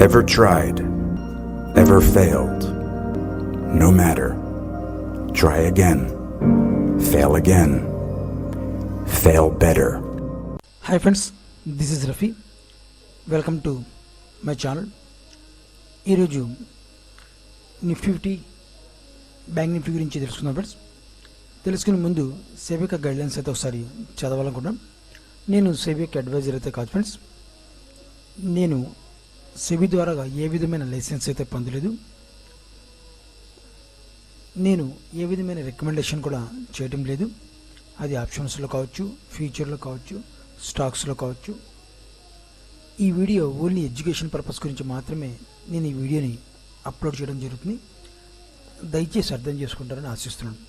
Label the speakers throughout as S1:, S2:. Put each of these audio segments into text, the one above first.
S1: Ever tried? Ever failed? No matter. Try again. Fail again. Fail better.
S2: Hi friends, this is Rafi. Welcome to my channel. ఈరోజు Nifty bank Nifty గురించి తెలుసుకుందాం friends. తెలుసుకునే ముందు SEBI guidelines అయితే ఒకసారి చదవాలనుకుంటున్నాం. నేను SEBI advisor అయితే కాదు ఫ్రెండ్స్. నేను సెబీ ద్వారా ఏ విధమైన లైసెన్స్ అయితే పొందలేదు. నేను ఏ విధమైన రికమెండేషన్ కూడా చేయటం లేదు. అది ఆప్షన్స్లో కావచ్చు, ఫ్యూచర్లో కావచ్చు, స్టాక్స్లో కావచ్చు. ఈ వీడియో ఓన్లీ ఎడ్యుకేషన్ పర్పస్ గురించి మాత్రమే నేను ఈ వీడియోని అప్లోడ్ చేయడం జరుగుతుంది. దయచేసి అర్థం చేసుకుంటారని ఆశిస్తున్నాను.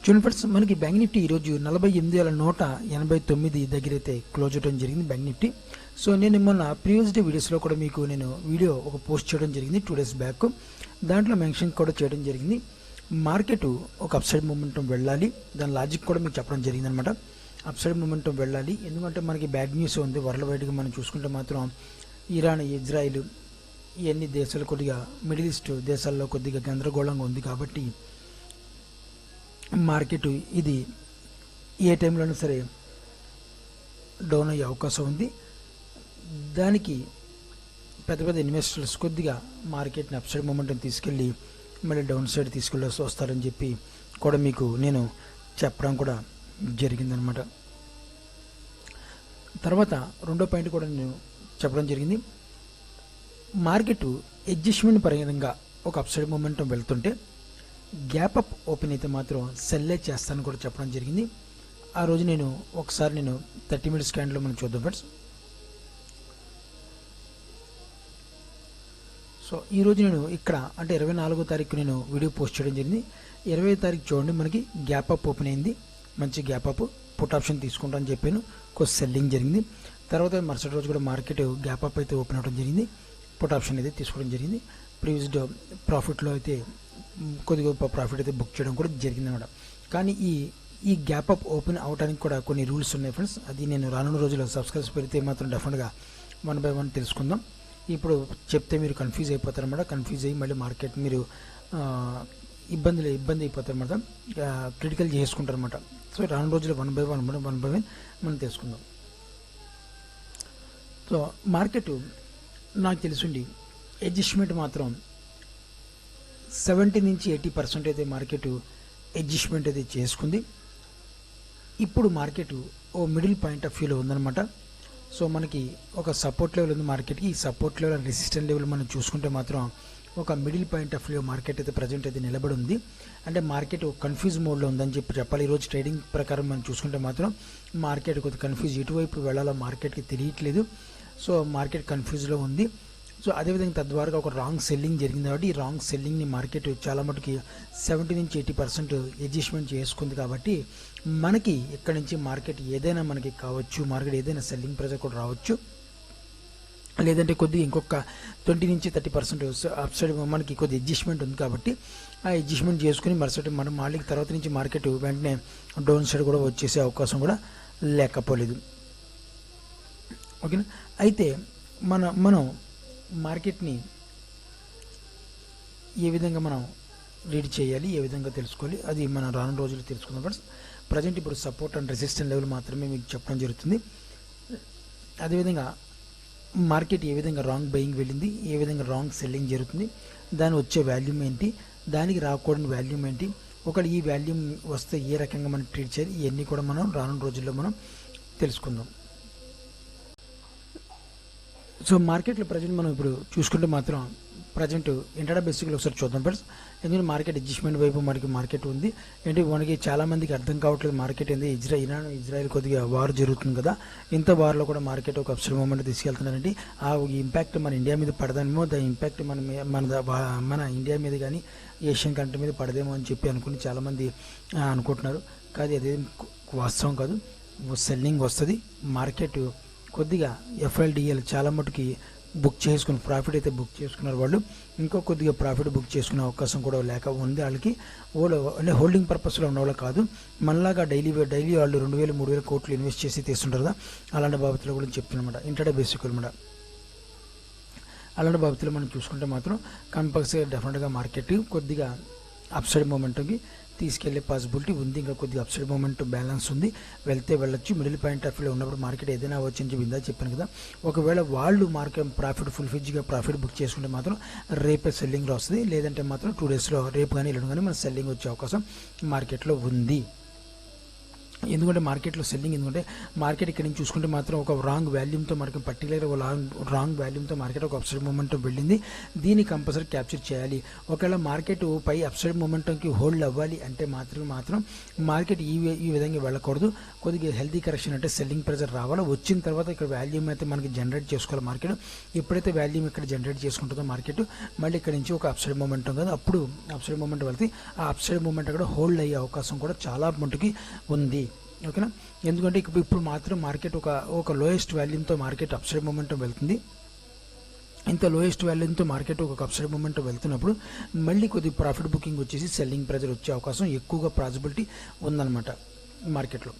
S2: చూడండి ఫ్రెండ్స్, మనకి బ్యాంక్ నిఫ్టీ ఈరోజు 48,189 దగ్గర అయితే క్లోజ్ అవడం జరిగింది బ్యాంక్ నిఫ్టీ. సో నేను మొన్న ప్రీవియస్ డే వీడియోస్లో కూడా మీకు నేను వీడియో ఒక పోస్ట్ చేయడం జరిగింది 2 days బ్యాక్. దాంట్లో మెన్షన్ కూడా చేయడం జరిగింది, మార్కెట్ ఒక అప్సైడ్ మూమెంటం వెళ్ళాలి. దాని లాజిక్ కూడా మీకు చెప్పడం జరిగింది అనమాట. అప్సైడ్ మూమెంటం వెళ్ళాలి, ఎందుకంటే మనకి బ్యాడ్ న్యూస్ ఉంది. వరల్డ్ వైడ్గా మనం చూసుకుంటే మాత్రం ఇరాన్, ఇజ్రాయిల్ ఇవన్నీ దేశాలు కొద్దిగా మిడిల్ ఈస్ట్ దేశాల్లో కొద్దిగా గందరగోళంగా ఉంది. కాబట్టి మార్కెట్ ఇది ఏ టైంలోనూ సరే డౌన్ అయ్యే అవకాశం ఉంది. దానికి పెద్ద పెద్ద ఇన్వెస్టర్స్ కొద్దిగా మార్కెట్ని అప్సైడ్ మూమెంట్ని తీసుకెళ్ళి మళ్ళీ డౌన్ సైడ్ తీసుకెళ్ళి వస్తారని చెప్పి కూడా మీకు నేను చెప్పడం కూడా జరిగిందనమాట. తర్వాత రెండో పాయింట్ కూడా నేను చెప్పడం జరిగింది, మార్కెట్ అడ్జస్ట్మెంట్ పరంగా ఒక అప్సైడ్ మూమెంటం వెళ్తుంటే గ్యాప్ అప్ ఓపెన్ అయితే మాత్రం సెల్లే చేస్తానని కూడా చెప్పడం జరిగింది. ఆ రోజు నేను ఒకసారి 30 minutes క్యాండిల్లో మనం చూద్దాం ఫ్రెండ్స్. సో ఈరోజు నేను ఇక్కడ అంటే 24వ తారీఖు నేను వీడియో పోస్ట్ చేయడం జరిగింది. 20వ తారీఖు చూడండి, మనకి గ్యాప్ అప్ ఓపెన్ అయింది. మంచి గ్యాప్ అప్, పుట్ ఆప్షన్ తీసుకుంటానని చెప్పాను, కొంచెం సెల్లింగ్ జరిగింది. తర్వాత మరుసటి రోజు కూడా మార్కెట్ గ్యాప్ అప్ అయితే ఓపెన్ అవ్వడం జరిగింది, పుట్ ఆప్షన్ అయితే తీసుకోవడం జరిగింది. ప్రీవియస్ ప్రాఫిట్లో అయితే కొద్దిగా ప్రాఫిట్ అయితే బుక్ చేయడం కూడా జరిగింది అనమాట. కానీ ఈ గ్యాప్ అప్ ఓపెన్ అవడానికి కూడా కొన్ని రూల్స్ ఉన్నాయి ఫ్రెండ్స్. అది నేను రానున్న రోజుల్లో సబ్స్క్రైబ్ పెడితే మాత్రం డెఫినెట్గా 1 by 1 తెలుసుకుందాం. ఇప్పుడు చెప్తే మీరు కన్ఫ్యూజ్ అయిపోతారన్నమాట. కన్ఫ్యూజ్ అయ్యి మళ్ళీ మార్కెట్ మీరు ఇబ్బంది అయిపోతారన్నమాట, క్రిటికల్ చేసుకుంటారన్నమాట. సో రానున్న రోజుల్లో 1 by 1 మనం తెలుసుకుందాం. సో మార్కెట్ నాకు తెలుసుండి అడ్జస్ట్మెంట్ మాత్రం 70 నుంచి 80% అయితే మార్కెట్ అడ్జస్ట్మెంట్ అయితే చేసుకుంది. ఇప్పుడు మార్కెట్ ఓ మిడిల్ పాయింట్ ఆఫ్ వ్యూలో ఉందన్నమాట. సో మనకి ఒక సపోర్ట్ లెవెల్ ఉంది మార్కెట్కి. ఈ support level and resistant level మనం చూసుకుంటే మాత్రం ఒక middle point of view market అయితే ప్రజెంట్ అయితే నిలబడి ఉంది. అంటే మార్కెట్ కన్ఫ్యూజ్ మోడ్లో ఉందని చెప్పాలి. ఈరోజు ట్రేడింగ్ ప్రకారం మనం చూసుకుంటే మాత్రం మార్కెట్ కొద్దిగా కన్ఫ్యూజ్, ఎటువైపు వెళ్ళాలో మార్కెట్కి తెలియట్లేదు. సో మార్కెట్ కన్ఫ్యూజ్లో ఉంది. సో అదేవిధంగా తద్వారా ఒక రాంగ్ సెల్లింగ్ జరిగింది. కాబట్టి ఈ రాంగ్ సెల్లింగ్ని మార్కెట్ చాలా మటుకి 70 నుంచి 80% అడ్జస్ట్మెంట్ చేసుకుంది. కాబట్టి మనకి ఇక్కడ నుంచి మార్కెట్ ఏదైనా మనకి కావచ్చు, మార్కెట్ ఏదైనా సెల్లింగ్ ప్రెజర్ కూడా రావచ్చు, లేదంటే కొద్దిగా ఇంకొక 20 నుంచి 30% అప్ సైడ్ మనకి కొద్ది అడ్జస్ట్మెంట్ ఉంది. కాబట్టి ఆ అడ్జస్ట్మెంట్ చేసుకుని మరుసటి మనం మళ్ళీ తర్వాత నుంచి మార్కెట్ వెంటనే డౌన్ సైడ్ కూడా వచ్చేసే అవకాశం కూడా లేకపోలేదు. ఓకేనా. అయితే మనం మార్కెట్ని ఏ విధంగా మనం రీడ్ చేయాలి, ఏ విధంగా తెలుసుకోవాలి, అది మనం రానున్న రోజులు తెలుసుకుందాం ఫ్రెండ్స్. ప్రజెంట్ ఇప్పుడు సపోర్ట్ అండ్ రెసిస్టెంట్ లెవెల్ మాత్రమే మీకు చెప్పడం జరుగుతుంది. అదేవిధంగా మార్కెట్ ఏ విధంగా రాంగ్ బయింగ్ వెళ్ళింది, ఏ విధంగా రాంగ్ సెల్లింగ్ జరుగుతుంది, దాని వచ్చే వాల్యూమ్ ఏంటి, దానికి రాకూడని వాల్యూమ్ ఏంటి, ఒకటి ఈ వాల్యూమ్ వస్తే ఏ రకంగా మనం ట్రీట్ చేయాలి, ఇవన్నీ కూడా మనం రానున్న రోజుల్లో మనం తెలుసుకుందాం. సో మార్కెట్లో ప్రజెంట్ మనం ఇప్పుడు చూసుకుంటే మాత్రం ప్రజెంట్ ఇంటర్డే బేసిక్లో ఒకసారి చూద్దాం ఫ్రెండ్స్. ఎందుకంటే మార్కెట్ అడ్జస్ట్మెంట్ వైపు మనకి మార్కెట్ ఉంది. ఏంటి మనకి చాలామందికి అర్థం కావట్లేదు మార్కెట్ ఏంది. ఇరాన్ ఇజ్రాయిల్ కొద్దిగా వార్ జరుగుతుంది కదా, ఇంత వార్లో కూడా మార్కెట్ ఒక అప్సైడ్ మూమెంట్ తీసుకెళ్తున్నారండి. ఆ ఇంపాక్ట్ మన ఇండియా మీద పడదేమో, దాని ఇంపాక్ట్ మన ఇండియా మీద కానీ ఏషియన్ కంట్రీ మీద పడదేమో అని చెప్పి అనుకుని చాలామంది అనుకుంటున్నారు. కానీ అదేం వాస్తవం కాదు. సెల్లింగ్ వస్తుంది. మార్కెట్ కొద్దిగా ఎఫ్ఐడిఎల్ చాలా మటుకి బుక్ చేసుకుని ప్రాఫిట్ అయితే బుక్ చేసుకున్నారు వాళ్ళు. ఇంకో కొద్దిగా ప్రాఫిట్ బుక్ చేసుకునే అవకాశం కూడా లేక ఉంది వాళ్ళకి. వాళ్ళు అంటే హోల్డింగ్ పర్పస్లో ఉన్న వాళ్ళు కాదు, మనలాగా డైలీ వాళ్ళు 2,000-3,000 కోట్లు ఇన్వెస్ట్ చేసి తీస్తుంటారు కదా, అలాంటి బాబతుల గురించి చెప్తున్నమాట. ఇంటర్డే బేసిక్ అనమాట. అలాంటి బాబతులు మనం చూసుకుంటే మాత్రం కంపల్సరీ డెఫినెట్గా మార్కెట్ కొద్దిగా అప్సైడ్ మూమెంట్కి తీసుకెళ్లే పాసిబిలిటీ ఉంది. ఇంకా కొద్దిగా అప్సైడ్ మూమెంట్ బ్యాలెన్స్ ఉంది, వెళ్తే వెళ్ళొచ్చు. మిడిల్ పాయింట్ ఆఫ్ వ్యూలో ఉన్నప్పుడు మార్కెట్ ఏదైనా వచ్చి అని చెప్పి చెప్పాను కదా, ఒకవేళ వాళ్ళు మార్కెట్ ప్రాఫిట్ ఫుల్ఫిజ్గా ప్రాఫిట్ బుక్ చేసుకుంటే మాత్రం రేపే సెల్లింగ్లో వస్తుంది, లేదంటే మాత్రం 2 డేస్లో రేపు కానీ ఎల్లుండి కానీ మన సెల్లింగ్ వచ్చే అవకాశం మార్కెట్లో ఉంది. ఎందుకంటే మార్కెట్లో సెల్లింగ్, ఎందుకంటే మార్కెట్ ఇక్కడ నుంచి చూసుకుంటే మాత్రం ఒక రాంగ్ వాల్యూమ్తో మార్కెట్ పర్టికులర్ ఒక రాంగ్ వాల్యూమ్తో మార్కెట్ ఒక అప్సైడ్ మూమెంట్ వెళ్ళింది. దీన్ని కంపల్సరీ క్యాప్చర్ చేయాలి. ఒకవేళ మార్కెట్ పై అప్సైడ్ మూమెంటంకి హోల్డ్ అవ్వాలి అంటే మాత్రం మార్కెట్ ఈ విధంగా వెళ్ళకూడదు. కొద్దిగా హెల్తీ కరెక్షన్ అంటే సెల్లింగ్ ప్రెజర్ రావాలి. వచ్చిన తర్వాత ఇక్కడ వాల్యూమ్ అయితే మనకి జనరేట్ చేసుకోవాలి మార్కెట్. ఎప్పుడైతే వాల్యూమ్ ఇక్కడ జనరేట్ చేసుకుంటుందో మార్కెట్ మళ్ళీ ఇక్కడ నుంచి ఒక అప్సైడ్ మూమెంటం కదా, అప్పుడు అప్సైడ్ మూమెంట్ వెళ్తే ఆ అప్సైడ్ మూమెంట్ అక్కడ హోల్డ్ అయ్యే అవకాశం కూడా చాలా మటుకి ఉంది. ఓకేనా, ఎందుకంటే ఇప్పుడు మాత్రం మార్కెట్ ఒక లోయెస్ట్ వాల్యూమ్తో మార్కెట్ అప్సైడ్ మూమెంటం వెళ్తుంది. ఇంత లోయెస్ట్ వాల్యూమ్తో మార్కెట్ ఒక అప్సైడ్ మూమెంట్ వెళ్తున్నప్పుడు మళ్ళీ కొద్ది ప్రాఫిట్ బుకింగ్ వచ్చేసి సెల్లింగ్ ప్రెజర్ వచ్చే అవకాశం ఎక్కువగా పాసిబిలిటీ ఉందన్నమాట మార్కెట్లో.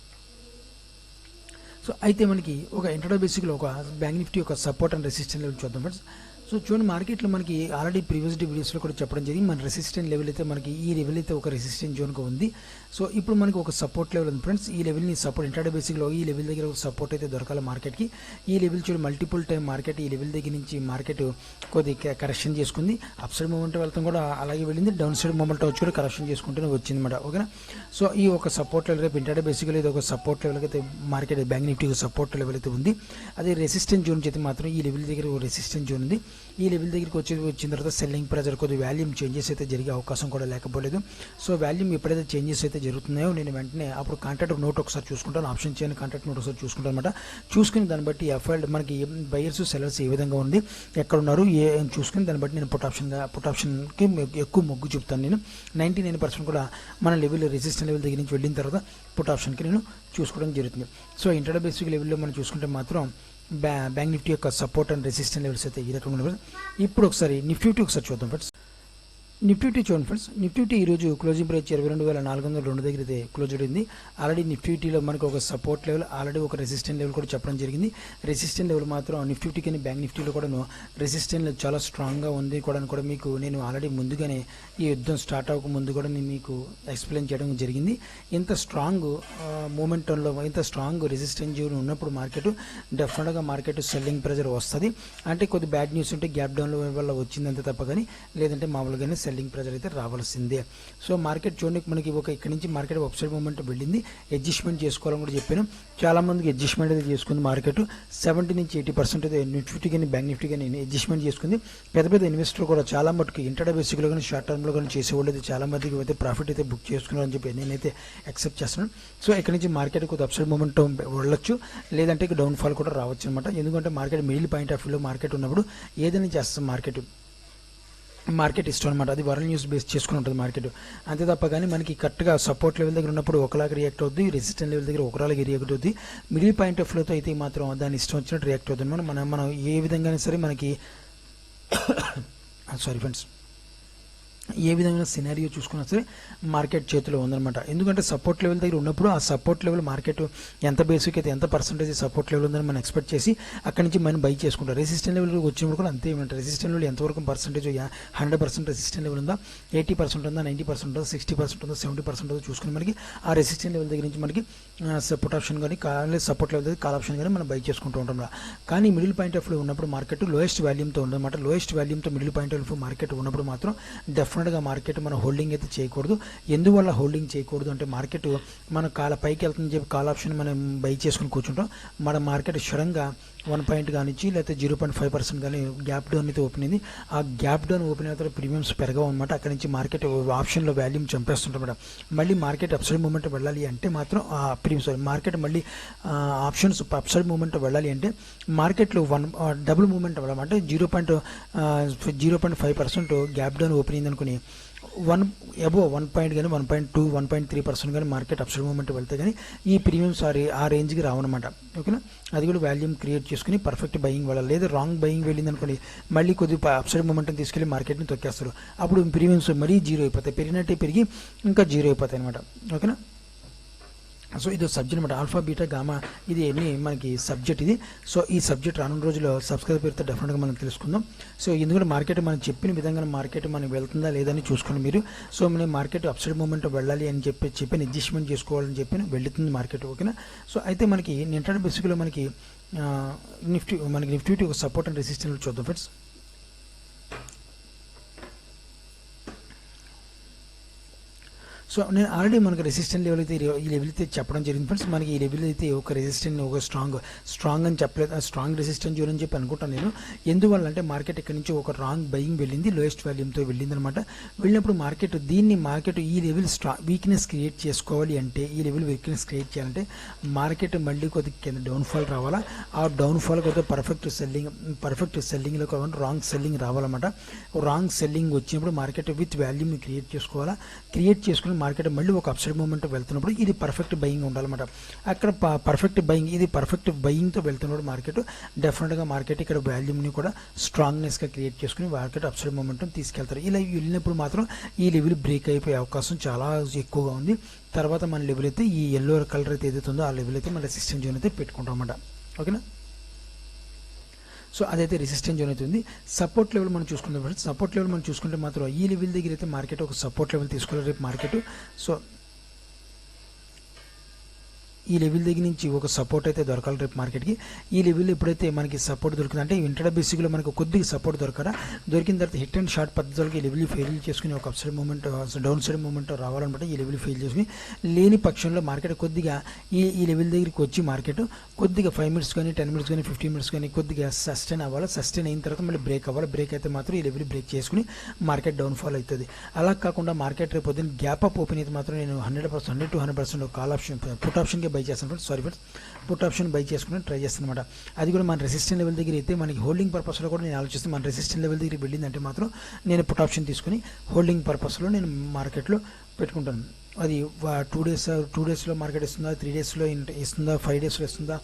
S2: సో అయితే మనకి ఒక ఇంట్రాడే బేసిక్లో ఒక బ్యాంక్ నిఫ్టీ ఒక సపోర్ట్ అండ్ రెసిస్టెన్స్ లెవెల్ చూద్దాం ఫ్రెండ్స్. సో చూడండి, మార్కెట్లో మనకి ఆల్రెడీ ప్రీవియస్ వీడియోస్లో కూడా చెప్పడం జరిగింది, మన రెసిస్టెంట్ లెవెల్ అయితే మనకి ఈ లెవెల్ అయితే ఒక రెసిస్టెంట్ జోన్గా ఉంది. సో ఇప్పుడు మనకి ఒక సపోర్ట్ లెవెల్ ఉంది ఫ్రెండ్స్. ఈ లెవెల్ని సపోర్ట్ ఇంట్రాడే బేసిక్లో ఈ లెవెల్ దగ్గర ఒక సపోర్ట్ అయితే దొరకాలి మార్కెట్కి. ఈ లెవెల్ చూడండి, మల్టిపుల్ టైం మార్కెట్ ఈ లెవెల్ దగ్గర నుంచి మార్కెట్ కొద్దిగా కరెక్షన్ చేసుకుంది. అప్ సైడ్ మూమెంట్ వెళ్తాం కూడా అలాగే వెళ్ళింది, డౌన్ సైడ్ మూమెంట్ వచ్చి కూడా కరెక్షన్ చేసుకుంటూనే వచ్చింది అన్నమాట. ఓకేనా, సో ఈ ఒక సపోర్ట్ లెవెల్ రేపు ఇంట్రాడే బేసిక్లో ఇది ఒక సపోర్ట్ లెవెల్ అయితే market bank Nifty support level అయితే ఉంది. అదే రెసిస్టెంట్ జోన్ అయితే మాత్రం ఈ లెవెల్ దగ్గర ఒక రెసిస్టెంట్ జోన్ ఉంది. ఈ లెవెల్ దగ్గరికి వచ్చిన తర్వాత సెల్లింగ్ ప్రెజర్ కొద్ది వాల్యూమ్ చేంజెస్ అయితే జరిగే అవకాశం కూడా లేకపోలేదు. సో వాల్యూమ్ ఎప్పుడైతే చేంజెస్ అయితే జరుగుతున్నాయో నేను వెంటనే అప్పుడు కాంట్రాక్ట్ నోట్ ఒకసారి చూసుకుంటాను, ఆప్షన్ చేయని కాంట్రాక్ట్ నోట్ ఒకసారి చూసుకుంటాను అనమాట. చూసుకుని దాన్ని బట్టి ఎఫ్ఐఎల్ మనకి బయర్స్ సెల్లర్స్ ఏ విధంగా ఉంది, ఎక్కడ ఉన్నారు చూసుకుని దాన్ని బట్టి నేను పుట్ ఆప్షన్కి ఎక్కువ మొగ్గు చూపుతాను. నేను 99% కూడా మన లెవెల్ రెసిస్టెంట్ లెవెల్ దగ్గర నుంచి వెళ్ళిన తర్వాత పుట్ ఆప్షన్కి నేను చూసుకోవడం జరుగుతుంది. సో ఇంట్రాడే బేసిక్ లెవెల్లో మనం చూసుకుంటే మాత్రం బ్యాంక్ నిఫ్టీ యొక్క సపోర్ట్ అండ్ రెసిస్టెంట్ లెవెల్స్ అయితే ఈ రకంగా ఉన్నాయి. ఇప్పుడు ఒకసారి నిఫ్టీ ఒకసారి చూద్దాం ఫ్రెండ్స్. నిఫ్టీ చూడండి ఫ్రెండ్స్, నిఫ్టీ ఈరోజు క్లోజింగ్ ప్రైస్ 22,402 దగ్గర అయితే క్లోజ్ అయింది. ఆల్రెడీ నిఫ్టీలో మనకు ఒక సపోర్ట్ లెవెల్, ఆల్రెడీ ఒక రెసిస్టెంట్ లెవెల్ కూడా చెప్పడం జరిగింది. రెసిస్టెంట్ లెవెల్ మాత్రం నిఫ్టీ కానీ బ్యాంక్ నిఫ్టీలో కూడా రెసిస్టెంట్ లెవెల్ చాలా స్ట్రాంగ్గా ఉంది కూడా మీకు నేను ఆల్రెడీ ముందుగానే ఈ యుద్ధం స్టార్ట్ అవ్వక ముందు కూడా నేను మీకు ఎక్స్ప్లెయిన్ చేయడం జరిగింది. ఇంత స్ట్రాంగ్ మూమెంటంలో ఇంత స్ట్రాంగ్ రెసిస్టెంట్ జోన్ ఉన్నప్పుడు మార్కెట్ డెఫినెట్గా మార్కెట్ సెల్లింగ్ ప్రెజర్ వస్తుంది. అంటే కొద్ది బ్యాడ్ న్యూస్ ఉంటే గ్యాప్ డౌన్ వల్ల వచ్చిందంతే తప్ప కానీ లేదంటే మామూలుగానే సెల్లింగ్ ప్రెజర్ అయితే రావాల్సిందే. సో మార్కెట్ చూడండి, మనకి ఇక్కడ నుంచి మార్కెట్ అప్సైడ్ మూమెంట్ వెళ్ళింది, అడ్జస్ట్మెంట్ చేసుకోవాలని కూడా చెప్పాను. చాలా మందికి అడ్జస్ట్మెంట్ అయితే చేసుకుంది మార్కెట్ 70 నుంచి 80% అయితే నిఫ్టీ కానీ బ్యాంక్ నిఫ్టీ కానీ అడ్జస్ట్మెంట్ చేసుకుంది. పెద్ద ఇన్వెస్టర్ కూడా చాలా మటుకు ఇంట్రాడే బేసిక్లో కానీ షార్ట్ టర్మ్లో కానీ చేసేవాళ్ళు అయితే చాలా మందికి అయితే ప్రాఫిట్ అయితే బుక్ చేసుకున్నారని చెప్పి నేనైతే యాక్సెప్ట్ చేస్తున్నాను. సో ఇక్కడ నుంచి మార్కెట్ కొద్ది అప్సైడ్ మూమెంట్ వెళ్ళొచ్చు, లేదంటే డౌన్ ఫాల్ కూడా రావచ్చు అనమాట. ఎందుకంటే మార్కెట్ మిడిల్ పాయింట్ ఆఫ్ వ్యూలో మార్కెట్ ఉన్నప్పుడు ఏదైనా చేస్తాం మార్కెట్ ఇష్టం అనమాట. అది వరల్డ్ న్యూస్ బేస్ చేసుకుని ఉంటుంది మార్కెట్, అంతే తప్ప కానీ మనకి కరెక్ట్గా సపోర్ట్ లెవెల్ దగ్గర ఉన్నప్పుడు ఒకలాగా రియాక్ట్ అవుద్ది, రెసిస్టెంట్ లెవెల్ దగ్గర ఒకలాగా రియాక్ట్ అవుద్ది. మిడిల్ పాయింట్ ఆఫ్ వ్యూతో అయితే మాత్రం దాన్ని ఇష్టం వచ్చినట్టు రియాక్ట్ అవుతుంది. మనం ఏ విధంగా సరే మనకి సారీ ఫ్రెండ్స్, ఏ విధమైన సినారియో చూసుకున్నా సరే మార్కెట్ చేతిలో ఉందన్నమాట. ఎందుకంటే సపోర్ట్ లెవెల్ దగ్గర ఉన్నప్పుడు ఆ సపోర్ట్ లెవెల్ మార్కెట్ ఎంత బేసిక్ అయితే ఎంత పర్సెంటేజ్ సపోర్ట్ లెవెల్ ఉందని మనం ఎక్స్పెక్ట్ చేసి అక్కడి నుంచి మనం బై చేసుకుంటాం. రెసిస్టెంట్ లెవెల్ వచ్చినప్పుడు కూడా అంతే ఏమంటారు, రెసిస్టెంట్ లెవెల్ ఎంతవరకు పర్సెంటేజ్ 100% రెసిస్టెంట్ లెవెల్ ఉందా, 80% ఉందా, 90% ఉందా, 60% ఉందా, 70% ఉందో చూసుకుని మనకి ఆ రెసిస్టెంట్ లెవెల్ దగ్గర నుంచి మనకి పుట్ ఆప్షన్ కానీ సపోర్ట్ లెవెల్ దగ్గర కాల్ ఆప్షన్ కానీ మనం బై చేసుకుంటూ ఉంటాం. కానీ మిడిల్ పాయింట్ ఆఫ్ వ్యూ ఉన్నప్పుడు మార్కెట్ లోయెస్ట్ వాల్యూమ్తో ఉందన్నమాట. లోయెస్ట్ వాల్యూమ్తో middle point of view market ఉన్నప్పుడు మాత్రం డెఫినెట్గా మార్కెట్ మనం హోల్డింగ్ అయితే చేయకూడదు. ఎందువల్ల హోల్డింగ్ చేయకూడదు అంటే మార్కెట్ మన పైకి వెళ్తుందని చెప్పి కాల్ ఆప్షన్ మనం బై చేసుకుని కూర్చుంటాం. మన మార్కెట్ సడన్గా 1 పాయింట్ కానిచ్చి లేకపోతే 0.5% కానీ గ్యాప్ డౌన్ అయితే ఓపెన్ అయింది. ఆ గ్యాప్ డౌన్ ఓపెన్ అయిన తర్వాత ప్రీమియమ్స్ పెరగవు అనమాట. అక్కడి నుంచి మార్కెట్ ఆప్షన్లో వాల్యూమ్ చంపేస్తుంటాం. మళ్ళీ మార్కెట్ అప్సైడ్ మూమెంట్ వెళ్ళాలి అంటే మాత్రం మార్కెట్ మళ్ళీ ఆప్షన్స్ అప్సైడ్ మూమెంట్ వెళ్ళాలి అంటే మార్కెట్లో డబుల్ మూమెంట్ అవ్వాలంటే 0.5% గ్యాప్ డౌన్ ఓపెన్ అయింది అనుకుని 1 పాయింట్ కానీ 1.2 1.3% కానీ మార్కెట్ అప్సైడ్ మూమెంట్ వెళ్తే కానీ ఈ ప్రీమియమ్స్ ఆ రేంజ్కి రావన్నమాట. ఓకేనా, అది కూడా వాల్యూమ్ క్రియేట్ చేసుకుని పర్ఫెక్ట్ బయింగ్ వెళ్ళాలి. లేదా రాంగ్ బయింగ్ వెళ్ళింది అనుకోండి మళ్ళీ కొద్దిగా అప్సైడ్ మూమెంట్ని తీసుకెళ్ళి మార్కెట్ని తొక్కేస్తారు. అప్పుడు ప్రీమియమ్స్ మరీ జీరో అయిపోతాయి, పెరిగినట్టే పెరిగి ఇంకా జీరో అయిపోతాయి అనమాట. ఓకేనా, సో ఇది సబ్జెక్ట్ అనమాట, ఆల్ఫా బీటా గామా ఇది అన్ని మనకి సబ్జెక్ట్ ఇది. సో ఈ సబ్జెక్ట్ రానున్న రోజుల్లో సబ్స్క్రైబ్ పేరుతో డెఫినెట్గా మనం తెలుసుకుందాం. సో ఎందుకంటే మార్కెట్ మనం చెప్పిన విధంగా మార్కెట్ మనకి వెళ్తుందా లేదని చూసుకోండి మీరు. సో మనం మార్కెట్ అప్సైడ్ మూమెంట్ వెళ్ళాలి అని చెప్పి అడ్జస్ట్మెంట్ చేసుకోవాలని చెప్పి వెళ్తుంది మార్కెట్, ఓకేనా. సో అయితే మనకి ఇంటర్నెట్ బేసిక్లో మనకి నిఫ్టీ ఒక సపోర్ట్ అండ్ రెసిస్టెన్స్ చూద్దాం ఫ్రెండ్స్. సో నేను ఆల్రెడీ మనకు రెసిస్టెంట్ లెవెల్ అయితే ఈ లెవెల్ అయితే చెప్పడం జరిగింది ఫ్రెండ్స్. మనకి ఈ లెవెల్ అయితే ఒక రెసిస్టెంట్ ఒక స్ట్రాంగ్ అని చెప్పలేదు, స్ట్రాంగ్ రెసిస్టెంట్ జోన్ అని చెప్పి అనుకుంటాను నేను. ఎందువల్ల అంటే మార్కెట్ ఇక్కడ నుంచి ఒక రాంగ్ బయింగ్ వెళ్ళింది, లోయెస్ట్ వాల్యూమ్తో వెళ్ళింది అనమాట. వెళ్ళినప్పుడు మార్కెట్ ఈ లెవెల్ వీక్నెస్ క్రియేట్ చేసుకోవాలి అంటే, ఈ లెవెల్ వీక్నెస్ క్రియేట్ చేయాలంటే మార్కెట్ మళ్ళీ కొద్దిగా కింద డౌన్ఫాల్ రావాలా. ఆ డౌన్ఫాల్ కొద్దిగా పర్ఫెక్ట్ సెల్లింగ్లో కావాలి, రాంగ్ సెల్లింగ్ రావాలన్నమాట. రాంగ్ సెల్లింగ్ వచ్చినప్పుడు మార్కెట్ విత్ వాల్యూమ్ క్రియేట్ చేసుకోవాలా. క్రియేట్ చేసుకుని మార్కెట్ మళ్ళీ ఒక అప్సైడ్ మూమెంట్ వెళ్తున్నప్పుడు ఇది పర్ఫెక్ట్ బయింగ్ ఉండాలన్నమాట. అక్కడ పర్ఫెక్ట్ బయింగ్, ఇది పర్ఫెక్ట్ బయింగ్తో వెళ్తున్నప్పుడు మార్కెట్ డెఫినెట్గా మార్కెట్ ఇక్కడ వాల్యూమ్ని కూడా స్ట్రాంగ్నెస్గా క్రియేట్ చేసుకుని మార్కెట్ అప్సైడ్ మూమెంట్ తీసుకెళ్తారు. ఇలా వెళ్ళినప్పుడు మాత్రం ఈ లెవెల్ బ్రేక్ అయిపోయే అవకాశం చాలా ఎక్కువగా ఉంది. తర్వాత మన లెవెల్ అయితే ఈ ఎల్లో కలర్ అయితే ఏదైతే ఉందో ఆ లెవెల్ అయితే మన రెసిస్టెన్స్ జోన్ అయితే పెట్టుకుంటాం అన్నమాట, ఓకేనా. సో అదైతే రెసిస్టెన్స్ జోన్ అవుతుంది. సపోర్ట్ లెవెల్ మనం చూసుకుందాం ఫ్రెండ్స్. సపోర్ట్ లెవెల్ మనం చూసుకుంటే మాత్రం ఈ లెవెల్ దగ్గర అయితే మార్కెట్ ఒక సపోర్ట్ లెవెల్ తీసుకోవాలి రేపు మార్కెట్. సో ఈ లెవెల్ దగ్గర నుంచి ఒక సపోర్ట్ అయితే దొరకాలి రేపు మార్కెట్కి. ఈ లెవెల్ ఎప్పుడైతే మనకి సపోర్ట్ దొరికింది అంటే ఇంటర్డే బేసిక్లో మనకు కొద్దిగా సపోర్ట్ దొరికిన తర్వాత హిట్ అండ్ షార్ట్ పద్ధతులకి ఈ లెవెల్ ఫెయిల్ చేసుకుని ఒక upside movement down side movement రావాలన్నమాట. ఈ లెవెల్ ఫెయిల్ చేసుకుని లేని పక్షంలో మార్కెట్ కొద్దిగా ఈ లెవెల్ దగ్గరికి వచ్చి మార్కెట్ కొద్దిగా 5 మినిట్స్ కానీ 10 మినిట్స్ కానీ 15 మినిట్స్ కానీ కొద్దిగా సస్టైన్ అవ్వాలి. సస్టైన్ అయిన తర్వాత మళ్ళీ బ్రేక్ అవ్వాలి. బ్రేక్ అయితే మాత్రం ఈ లెవెల్ బ్రేక్ చేసుకుని మార్కెట్ డౌన్ఫాల్ అవుతుంది. అలా కాకుండా మార్కెట్ రేపు పొద్దున్న గ్యాప్ అప్ ఓపెన్ అయితే మాత్రం నేను 100% to 100% కాల్ ఆప్షన్ పుట్ ఆప్షన్కే బై చేస్తాను friends. Sorry friends, put option buy చేసుకుని ట్రై చేస్తాను అనమాట. అది కూడా మన రెసిస్టెంట్ లెవెల్ దగ్గర అయితే మనకి హోల్డింగ్ పర్పస్లో కూడా నేను ఆలోచిస్తాను. మన రెసిస్టెంట్ లెవెల్ దగ్గర వెళ్ళిందంటే మాత్రం నేను పుట్ ఆప్షన్ తీసుకుని హోల్డింగ్ పర్పస్లో నేను మార్కెట్లో పెట్టుకుంటాను. అది 2 డేస్లో మార్కెట్ ఇస్తుందా, 3 డేస్లో ఇస్తుందా, 5 డేస్లో ఇస్తుందా,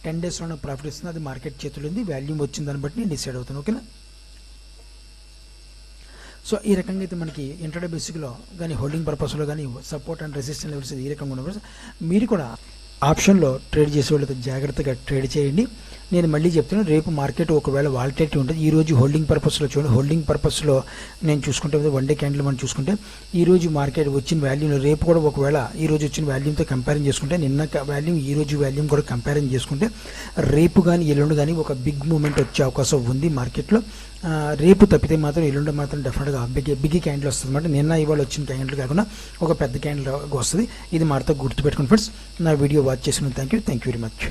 S2: 10 డేస్లో ప్రాఫిట్ ఇస్తుందా, అది మార్కెట్ చేతిలో ఉంది. వాల్యూమ్ వచ్చిన దాన్ని బట్టి నేను డిసైడ్ అవుతాను, ఓకేనా. సో ఈ రకంగా అయితే మనకి ఇంటర్డే బేసిక్లో కానీ హోల్డింగ్ పర్పస్లో కానీ సపోర్ట్ అండ్ రెసిస్టెంట్ లెవెల్స్ ఈ రకంగా ఉన్నప్పుడు మీరు కూడా ఆప్షన్లో ట్రేడ్ చేసే వాళ్ళతో జాగ్రత్తగా ట్రేడ్ చేయండి. నేను మళ్ళీ చెప్తున్నాను, రేపు మార్కెట్ ఒకవేళ వాలిటిలిటీ ఉంటుంది. ఈరోజు హోల్డింగ్ పర్పస్లో చూడండి, హోల్డింగ్ పర్పస్లో నేను చూసుకుంటే 1 డే క్యాండిల్ మనం చూసుకుంటే ఈరోజు మార్కెట్ వచ్చిన వాల్యూమ్ రేపు కూడా ఒకవేళ ఈరోజు వచ్చిన వాల్యూమ్తో కంపేరిజన్ చేసుకుంటే నిన్న వాల్యూమ్ ఈరోజు వాల్యూమ్ కూడా కంపేరిజన్ చేసుకుంటే రేపు కానీ ఎల్లుండి కానీ ఒక బిగ్ మూమెంట్ వచ్చే అవకాశం ఉంది మార్కెట్లో. రేపు తప్పితే మాత్రం ఎల్లుండి మాత్రం డెఫినెట్గా బిగ్ క్యాండిల్ వస్తుంది అనమాట. నిన్న ఇవాళ వచ్చిన క్యాండిల్ కాకుండా ఒక పెద్ద క్యాండిల్ వస్తుంది. ఇది మాతో గుర్తుపెట్టుకుని ఫ్రెండ్స్. నా వీడియో వాచ్ చేసిన థ్యాంక్ యూ వెరీ మచ్.